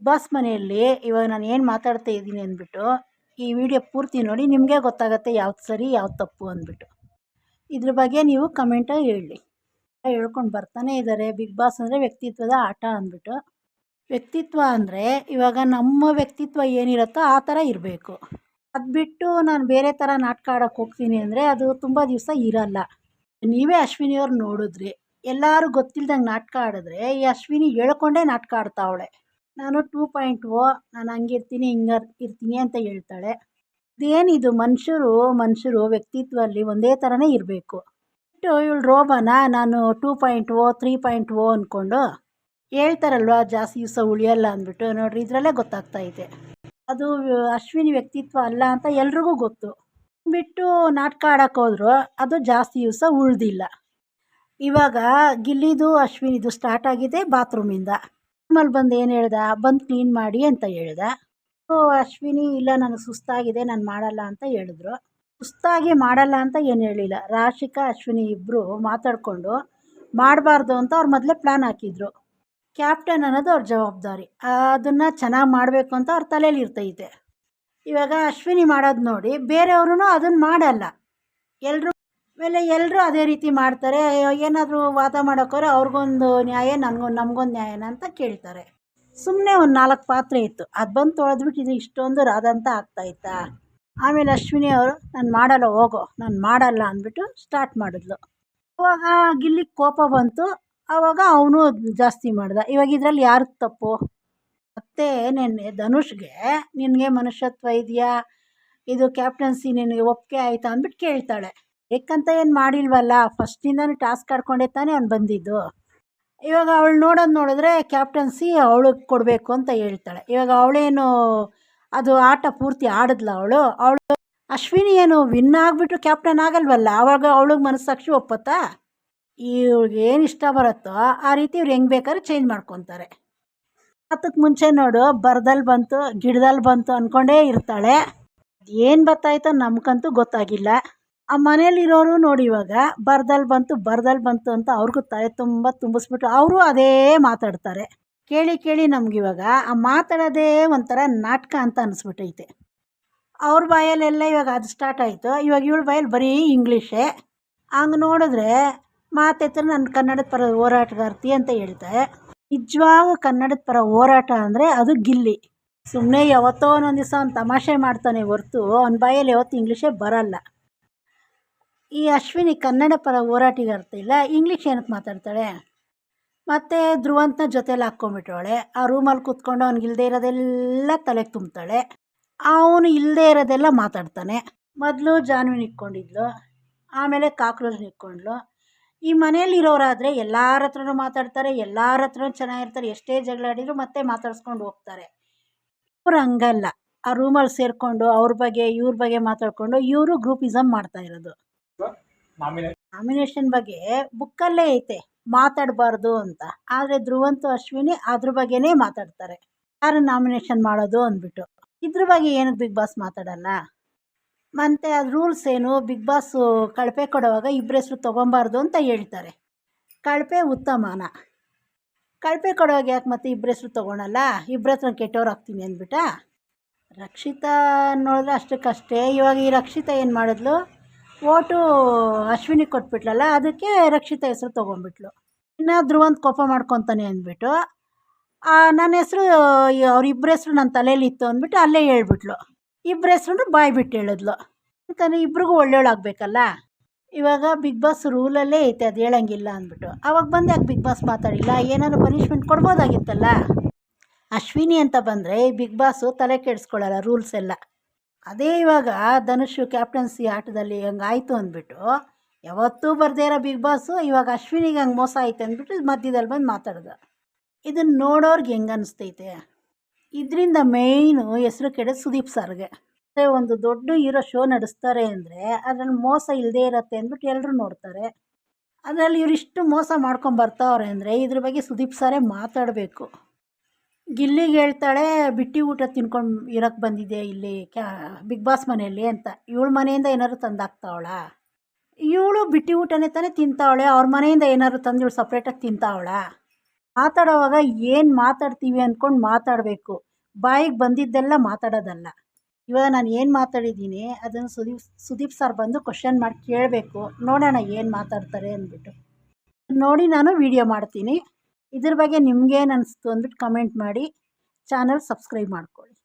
Boss ಮನೆಯಲ್ಲಿ ಇವಾಗ ನಾನು ಏನು ಮಾತಾಡ್ತಾ ಇದ್ದೀನಿ ಅಂದ್ಬಿಟ್ಟು ಈ ವಿಡಿಯೋ ಪೂರ್ತಿ ನೋಡಿ ನಿಮಗೆ ಗೊತ್ತಾಗುತ್ತೆ ಯಾವ್ದು ಸರಿ ಯಾವ್ದು ತಪ್ಪು ಅಂದ್ಬಿಟ್ಟು. ಇದ್ರ ಬಗ್ಗೆ ನೀವು ಕಮೆಂಟಾಗಿ ಹೇಳಿ. ಹೇಳ್ಕೊಂಡು ಬರ್ತಾನೆ ಇದ್ದಾರೆ. ಬಿಗ್ ಬಾಸ್ ಅಂದರೆ ವ್ಯಕ್ತಿತ್ವದ ಆಟ ಅಂದ್ಬಿಟ್ಟು. ವ್ಯಕ್ತಿತ್ವ ಅಂದರೆ ಇವಾಗ ನಮ್ಮ ವ್ಯಕ್ತಿತ್ವ ಏನಿರುತ್ತೋ ಆ ಥರ ಇರಬೇಕು. ಅದು ಬಿಟ್ಟು ನಾನು ಬೇರೆ ಥರ ನಾಟಕ ಆಡೋಕ್ಕೆ ಹೋಗ್ತೀನಿ ಅಂದರೆ ಅದು ತುಂಬ ದಿವಸ ಇರಲ್ಲ. ನೀವೇ ಅಶ್ವಿನಿಯವ್ರು ನೋಡಿದ್ರಿ, ಎಲ್ಲರೂ ಗೊತ್ತಿಲ್ದಂಗೆ ನಾಟಕ ಆಡಿದ್ರೆ ಈ ಅಶ್ವಿನಿ ಹೇಳ್ಕೊಂಡೇ ನಾಟಕ ಆಡ್ತಾವಳೆ. ನಾನು 2.0 ನಾನು ಹಂಗಿರ್ತೀನಿ ಇರ್ತೀನಿ ಅಂತ ಹೇಳ್ತಾಳೆ. ಇದೇನಿದು ಮನುಷ್ಯರು ವ್ಯಕ್ತಿತ್ವದಲ್ಲಿ ಒಂದೇ ಥರನೇ ಇರಬೇಕು. ಇವಳು ರೋಬನ ನಾನು 2.0 3.0 ಅಂದ್ಕೊಂಡು ಹೇಳ್ತಾರಲ್ವ ಜಾಸ್ತಿ ದಿವಸ ಉಳಿಯಲ್ಲ ಅಂದ್ಬಿಟ್ಟು. ನೋಡ್ರಿ ಇದರಲ್ಲೇ ಗೊತ್ತಾಗ್ತೈತೆ ಅದು ಅಶ್ವಿನಿ ವ್ಯಕ್ತಿತ್ವ ಅಲ್ಲ ಅಂತ ಎಲ್ರಿಗೂ ಗೊತ್ತು. ಬಿಟ್ಟು ನಾಟಕ ಆಡೋಕೆ ಹೋದ್ರು ಅದು ಜಾಸ್ತಿ ದಿವಸ ಉಳ್ದಿಲ್ಲ. ಇವಾಗ ಗಿಲ್ಲಿದು ಅಶ್ವಿನಿದು ಸ್ಟಾರ್ಟ್ ಆಗಿದೆ ಬಾತ್ರೂಮಿಂದ. ರೂಮಲ್ಲಿ ಬಂದು ಏನು ಹೇಳ್ದ, ಬಂದು ಕ್ಲೀನ್ ಮಾಡಿ ಅಂತ ಹೇಳ್ದ. ಅಶ್ವಿನಿ ಇಲ್ಲ ನನಗೆ ಸುಸ್ತಾಗಿದೆ ನಾನು ಮಾಡಲ್ಲ ಅಂತ ಹೇಳಿದ್ರು. ಸುಸ್ತಾಗಿ ಮಾಡಲ್ಲ ಅಂತ ಏನು ಹೇಳಿಲ್ಲ. ರಾಶಿಕಾ ಅಶ್ವಿನಿ ಇಬ್ಬರು ಮಾತಾಡಿಕೊಂಡು ಮಾಡಬಾರ್ದು ಅಂತ ಅವ್ರು ಮೊದಲೇ ಪ್ಲ್ಯಾನ್ ಹಾಕಿದ್ರು. ಕ್ಯಾಪ್ಟನ್ ಅನ್ನೋದು ಅವ್ರ ಜವಾಬ್ದಾರಿ, ಅದನ್ನು ಚೆನ್ನಾಗಿ ಮಾಡಬೇಕು ಅಂತ ಅವ್ರ ತಲೆಯಲ್ಲಿ ಇರ್ತೈತೆ. ಇವಾಗ ಅಶ್ವಿನಿ ಮಾಡೋದು ನೋಡಿ ಬೇರೆಯವರು ಅದನ್ನು ಮಾಡಲ್ಲ. ಎಲ್ಲರೂ ಅದೇ ರೀತಿ ಮಾಡ್ತಾರೆ. ಏನಾದರೂ ವಾದ ಮಾಡೋಕ್ಕೋರೆ ಅವ್ರಿಗೊಂದು ನ್ಯಾಯ ನಮಗೊಂದು ನ್ಯಾಯನ ಅಂತ ಕೇಳ್ತಾರೆ. ಸುಮ್ಮನೆ ಒಂದು 4 ಪಾತ್ರೆ ಇತ್ತು, ಅದು ಬಂದು ತೊಳೆದ್ಬಿಟ್ಟು ಇದು ಇಷ್ಟೊಂದು ರಾದಂತ ಆಗ್ತಾಯಿತ್ತಾ. ಆಮೇಲೆ ಅಶ್ವಿನಿ ಅವರು ನಾನು ಮಾಡಲ್ಲ ಹೋಗೋ ನಾನು ಮಾಡಲ್ಲ ಅಂದ್ಬಿಟ್ಟು ಸ್ಟಾರ್ಟ್ ಮಾಡಿದ್ಲು. ಅವಾಗ ಗಿಲ್ಲಿಗೆ ಕೋಪ ಬಂತು. ಆವಾಗ ಅವನು ಜಾಸ್ತಿ ಮಾಡ್ದ. ಇವಾಗ ಇದರಲ್ಲಿ ಯಾರು ತಪ್ಪು? ಮತ್ತೆ ನೆನ್ನೆ ಧನುಷ್ಗೆ ನಿನಗೆ ಮನುಷ್ಯತ್ವ ಇದೆಯಾ, ಇದು ಕ್ಯಾಪ್ಟನ್ಸಿ ನಿನಗೆ ಒಪ್ಪಿಗೆ ಆಯಿತಾ ಅಂದ್ಬಿಟ್ಟು ಕೇಳ್ತಾಳೆ. ಏಕಂತ ಏನು ಮಾಡಿಲ್ವಲ್ಲ, ಫಸ್ಟಿಂದನೂ ಟಾಸ್ಕ್ ಆಡ್ಕೊಂಡೇ ತಾನೇ ಅವ್ನು ಬಂದಿದ್ದು. ಇವಾಗ ಅವಳು ನೋಡಿದ್ರೆ ಕ್ಯಾಪ್ಟನ್ಸಿ ಅವಳಿಗೆ ಕೊಡಬೇಕು ಅಂತ ಹೇಳ್ತಾಳೆ. ಇವಾಗ ಅವಳೇನು ಅದು ಆಟ ಪೂರ್ತಿ ಆಡಿದ್ಲ ಅವಳು ಅಶ್ವಿನಿ ಏನು ವಿನ್ ಆಗಿಬಿಟ್ಟು ಕ್ಯಾಪ್ಟನ್ ಆಗಲ್ವಲ್ಲ, ಆವಾಗ ಅವಳಿಗೆ ಮನಸ್ಸಾಕ್ಷಿ ಒಪ್ಪತ್ತಾ? ಇವ್ಳಿಗೆ ಏನು ಇಷ್ಟ ಬರುತ್ತೋ ಆ ರೀತಿ ಇವ್ರು ಹೆಂಗೆ ಬೇಕಾದ್ರೂ ಚೇಂಜ್ ಮಾಡ್ಕೊತಾರೆ. ಅದಕ್ಕೆ ಮುಂಚೆ ನೋಡು ಬರದಲ್ಲಿ ಬಂತು ಗಿಡದಲ್ಲಿ ಬಂತು ಅಂದ್ಕೊಂಡೇ ಇರ್ತಾಳೆ. ಏನು ಬರ್ತಾಯ್ತೋ ನಮ್ಗಂತೂ ಗೊತ್ತಾಗಿಲ್ಲ. ಆ ಮನೇಲಿರೋರು ನೋಡಿ ಇವಾಗ ಬರದಲ್ಲಿ ಬಂತು ಅಂತ ಅವ್ರಿಗೂ ತಲೆ ತುಂಬ ತುಂಬಿಸ್ಬಿಟ್ಟು ಅವರು ಅದೇ ಮಾತಾಡ್ತಾರೆ. ಕೇಳಿ ನಮಗಿವಾಗ ಆ ಮಾತಾಡೋದೇ ಒಂಥರ ನಾಟಕ ಅಂತ ಅನಿಸ್ಬಿಟ್ಟೈತೆ. ಅವ್ರ ಬಾಯಲ್ಲೆಲ್ಲ ಇವಾಗ ಅದು ಸ್ಟಾರ್ಟ್ ಆಯಿತು. ಇವಾಗ ಇವಳ ಬಾಯಲ್ಲಿ ಬರೀ ಇಂಗ್ಲೀಷೇ. ಹಂಗೆ ನೋಡಿದ್ರೆ ಮಾತೆತ್ರ ನನ್ನ ಕನ್ನಡದ ಪರ ಹೋರಾಟಗಾರ್ತಿ ಅಂತ ಹೇಳ್ತಾರೆ. ನಿಜವಾಗೂ ಕನ್ನಡದ ಪರ ಹೋರಾಟ ಅಂದರೆ ಅದು ಗಿಲ್ಲಿ. ಸುಮ್ಮನೆ ಯಾವತ್ತೋ ಒಂದೊಂದು ದಿವಸ ಅವ್ನು ತಮಾಷೆ ಮಾಡ್ತಾನೆ ಹೊರ್ತು ಅವ್ನ ಬಾಯಲ್ಲಿ ಯಾವತ್ತೂ ಇಂಗ್ಲೀಷೇ ಬರಲ್ಲ. ಈ ಅಶ್ವಿನಿ ಕನ್ನಡ ಪರ ಹೋರಾಟಗಾರ್ತಿ ಇಲ್ಲ, ಇಂಗ್ಲೀಷ್ ಏನಕ್ಕೆ ಮಾತಾಡ್ತಾಳೆ? ಮತ್ತು ಧ್ರುವಂತನ ಜೊತೆಲಿ ಹಾಕ್ಕೊಂಬಿಟ್ಟವಳೆ. ಆ ರೂಮಲ್ಲಿ ಕೂತ್ಕೊಂಡು ಅವ್ನಿಗಿಲ್ದೇ ಇರೋದೆಲ್ಲ ತಲೆಗೆ ತುಂಬ್ತಾಳೆ. ಅವನು ಇಲ್ಲದೇ ಇರೋದೆಲ್ಲ ಮಾತಾಡ್ತಾನೆ. ಮೊದಲು ಜಾನ್ವಿನ ಇಟ್ಕೊಂಡಿದ್ಲು, ಆಮೇಲೆ ಕಾಕ್ರೋಚ್ ಇಟ್ಕೊಂಡ್ಲು. ಈ ಮನೇಲಿರೋರಾದರೆ ಎಲ್ಲರ ಹತ್ರನೂ ಮಾತಾಡ್ತಾರೆ, ಎಲ್ಲರ ಹತ್ರನೂ ಚೆನ್ನಾಗಿರ್ತಾರೆ. ಎಷ್ಟೇ ಜಗಳ ಆಡಿದ್ರು ಮತ್ತೆ ಮಾತಾಡ್ಸ್ಕೊಂಡು ಹೋಗ್ತಾರೆ. ಇವ್ರು ಹಂಗಲ್ಲ. ಆ ರೂಮಲ್ಲಿ ಸೇರಿಕೊಂಡು ಅವ್ರ ಬಗ್ಗೆ ಇವ್ರ ಬಗ್ಗೆ ಮಾತಾಡಿಕೊಂಡು ಇವರು ಗ್ರೂಪಿಸಮ್ ಮಾಡ್ತಾ ಇರೋದು. ನಾಮಿನೇಷನ್ ಬಗ್ಗೆ ಬುಕ್ಕಲ್ಲೇ ಐತೆ ಮಾತಾಡಬಾರ್ದು ಅಂತ. ಆದರೆ ಧ್ರುವಂತು ಅಶ್ವಿನಿ ಅದ್ರ ಬಗ್ಗೆನೇ ಮಾತಾಡ್ತಾರೆ, ಯಾರು ನಾಮಿನೇಷನ್ ಮಾಡೋದು ಅಂದ್ಬಿಟ್ಟು. ಇದ್ರ ಬಗ್ಗೆ ಏನಕ್ಕೆ ಬಿಗ್ ಬಾಸ್ ಮಾತಾಡಲ್ಲ? ಮತ್ತು ಅದು ರೂಲ್ಸ್ ಏನು? ಬಿಗ್ ಬಾಸು ಕಳಪೆ ಕೊಡುವಾಗ ಇಬ್ಬರ ಹೆಸರು ತೊಗೊಬಾರ್ದು ಅಂತ ಹೇಳ್ತಾರೆ. ಕಳಪೆ ಉತ್ತಮನ ಕಳಪೆ ಕೊಡುವಾಗ ಯಾಕೆ ಮತ್ತೆ ಇಬ್ಬರ ಹೆಸರು ತೊಗೊಳಲ್ಲ? ಇಬ್ಬರ ಹತ್ರ ಕೆಟ್ಟವ್ರು ಆಗ್ತೀನಿ ಅಂದ್ಬಿಟ್ಟ. ರಕ್ಷಿತಾ ನೋಡಿದ್ರೆ ಅಷ್ಟಕ್ಕಷ್ಟೇ. ಇವಾಗ ಈ ರಕ್ಷಿತಾ ಏನು ಮಾಡಿದ್ಲು, ಓಟು ಅಶ್ವಿನಿಗೆ ಕೊಟ್ಬಿಟ್ಲಲ್ಲ, ಅದಕ್ಕೆ ರಕ್ಷಿತಾ ಹೆಸರು ತೊಗೊಂಡ್ಬಿಟ್ಲು. ಇನ್ನು ಧ್ರುವಂತ ಕೋಪ ಮಾಡ್ಕೊತಾನೆ ಅಂದ್ಬಿಟ್ಟು ನನ್ನ ಹೆಸರು ಅವರಿಬ್ಬರ ಹೆಸರು ನನ್ನ ತಲೆಯಲ್ಲಿತ್ತು ಅಂದ್ಬಿಟ್ಟು ಅಲ್ಲೇ ಹೇಳ್ಬಿಟ್ಲು. ಇಬ್ಬರ ಹೆಸ್ರು ಬಾಯಿ ಬಿಟ್ಟು ಹೇಳಿದ್ಲು. ಯಾಕಂದರೆ ಇಬ್ರಿಗೂ ಒಳ್ಳೆಯವಳಾಗಬೇಕಲ್ಲ. ಇವಾಗ ಬಿಗ್ ಬಾಸ್ ರೂಲಲ್ಲೇ ಐತೆ ಅದು ಹೇಳಂಗಿಲ್ಲ ಅಂದ್ಬಿಟ್ಟು. ಆವಾಗ ಬಂದು ಯಾಕೆ ಬಿಗ್ ಬಾಸ್ ಮಾತಾಡಿಲ್ಲ? ಏನಾದ್ರು ಪನಿಷ್ಮೆಂಟ್ ಕೊಡ್ಬೋದಾಗಿತ್ತಲ್ಲ. ಅಶ್ವಿನಿ ಅಂತ ಬಂದರೆ ಬಿಗ್ ಬಾಸು ತಲೆ ಕೆಡಿಸ್ಕೊಳ್ಳಲ್ಲ ರೂಲ್ಸ್ ಎಲ್ಲ. ಅದೇ ಇವಾಗ ಧನುಷ್ ಕ್ಯಾಪ್ಟನ್ಸಿ ಆಟದಲ್ಲಿ ಹಂಗಾಯಿತು ಅಂದ್ಬಿಟ್ಟು ಯಾವತ್ತೂ ಬರ್ದೇ ಇರೋ ಬಿಗ್ ಬಾಸು ಇವಾಗ ಅಶ್ವಿನಿಗೆ ಹಂಗೆ ಮೋಸ ಆಯ್ತು ಅಂದ್ಬಿಟ್ಟು ಮಧ್ಯದಲ್ಲಿ ಬಂದು ಮಾತಾಡ್ದ. ಇದನ್ನು ನೋಡೋರ್ಗೆ ಹೆಂಗೆ ಅನಿಸ್ತೈತೆ? ಇದರಿಂದ ಮೇಯ್ನು ಹೆಸರು ಕೆಡೋದು ಸುದೀಪ್ ಸರ್ಗೆ. ಒಂದು ದೊಡ್ಡ ಹೀರೋ ಶೋ ನಡೆಸ್ತಾರೆ ಅಂದರೆ ಅದ್ರಲ್ಲಿ ಮೋಸ ಇಲ್ಲದೇ ಇರತ್ತೆ ಅಂದ್ಬಿಟ್ಟು ಎಲ್ಲರೂ ನೋಡ್ತಾರೆ. ಅದರಲ್ಲಿ ಇವರಿಷ್ಟು ಮೋಸ ಮಾಡ್ಕೊಂಬರ್ತಾವ್ರೆ ಅಂದರೆ ಇದ್ರ ಬಗ್ಗೆ ಸುದೀಪ್ ಸರೇ ಮಾತಾಡಬೇಕು. ಗಿಲ್ಲಿಗೆ ಹೇಳ್ತಾಳೆ ಬಿಟ್ಟಿ ಊಟ ತಿನ್ಕೊಂಡು ಇರೋಕ್ಕೆ ಬಂದಿದೆ ಇಲ್ಲಿ ಬಿಗ್ ಬಾಸ್ ಮನೆಯಲ್ಲಿ ಅಂತ. ಇವಳ ಮನೆಯಿಂದ ಏನಾದ್ರು ತಂದಾಕ್ತಾವಳ? ಇವಳು ಬಿಟ್ಟಿ ಊಟನೇ ತಾನೇ ತಿಂತಾವಳೆ. ಅವ್ರ ಮನೆಯಿಂದ ಏನಾದ್ರು ತಂದು ಇವಳು ಸಪ್ರೇಟಾಗಿ ತಿಂತಾವಳ? ಮಾತಾಡೋವಾಗ ಏನು ಮಾತಾಡ್ತೀವಿ ಅಂದ್ಕೊಂಡು ಮಾತಾಡಬೇಕು, ಬಾಯಿಗೆ ಬಂದಿದ್ದೆಲ್ಲ ಮಾತಾಡೋದಲ್ಲ. ಇವಾಗ ನಾನು ಏನು ಮಾತಾಡಿದ್ದೀನಿ ಅದನ್ನು ಸುದೀಪ್ ಸರ್ ಬಂದು ಕ್ವಶನ್ ಮಾಡಿ ಕೇಳಬೇಕು, ನೋಡೋಣ ಏನು ಮಾತಾಡ್ತಾರೆ ಅಂದ್ಬಿಟ್ಟು ನೋಡಿ ನಾನು ವಿಡಿಯೋ ಮಾಡ್ತೀನಿ. ಇದ್ರ ಬಗ್ಗೆ ನಿಮ್ಗೇನು ಅನಿಸ್ತು ಅಂದ್ಬಿಟ್ಟು ಕಮೆಂಟ್ ಮಾಡಿ, ಚಾನಲ್ ಸಬ್ಸ್ಕ್ರೈಬ್ ಮಾಡ್ಕೊಳ್ಳಿ.